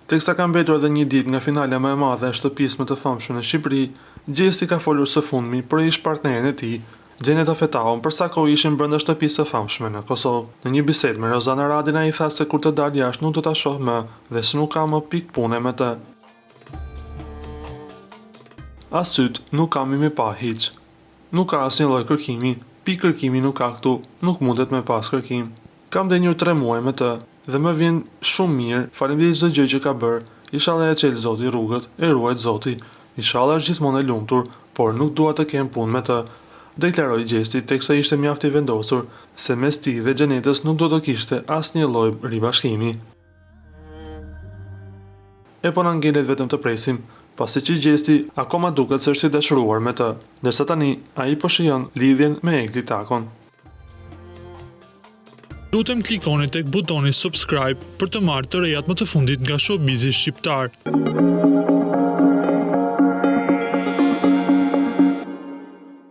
Teksa ka mbetur edhe një ditë nga finalja më e madhe e shtëpisë më të famshme në Shqipëri, Gjesti ka folur së fundmi për ish partnerin e tij, Xhenet Afetaun, për sa kohë ishin brenda shtëpisë së famshme në Kosovë. Në një bisedë me Rozana Radin ai tha se kur të dalë jashtë nuk do ta shoh më dhe se nuk ka më pikë pune me të. As syt nuk kam i me pa hiç. Nuk ka asnjë lloj kërkimi, pikë kërkimi nuk ka këtu, nuk mundet me pas kërkim. Kam denjur 3 muaj me të dhe më vjen shumë mirë, faleminderit çdo gjë që ka bërë. Inshallah e çel Zoti rrugët, e ruajt Zoti. Inshallah është gjithmonë e lumtur, por nuk dua të kem punë me të. Deklaroi Gjesti teksa ishte mjaft i vendosur se mes tij dhe Xhenetës nuk do të kishte asnjë lloj ribashkimi. E po na ngelet vetëm të presim, pasi që Gjesti akoma duket se është i dashuruar me të, ndërsa tani ai po shijon lidhjen me Egli Takon. Lutem klikoni tek butoni subscribe për të marrë të rejat më të fundit nga showbizi shqiptar.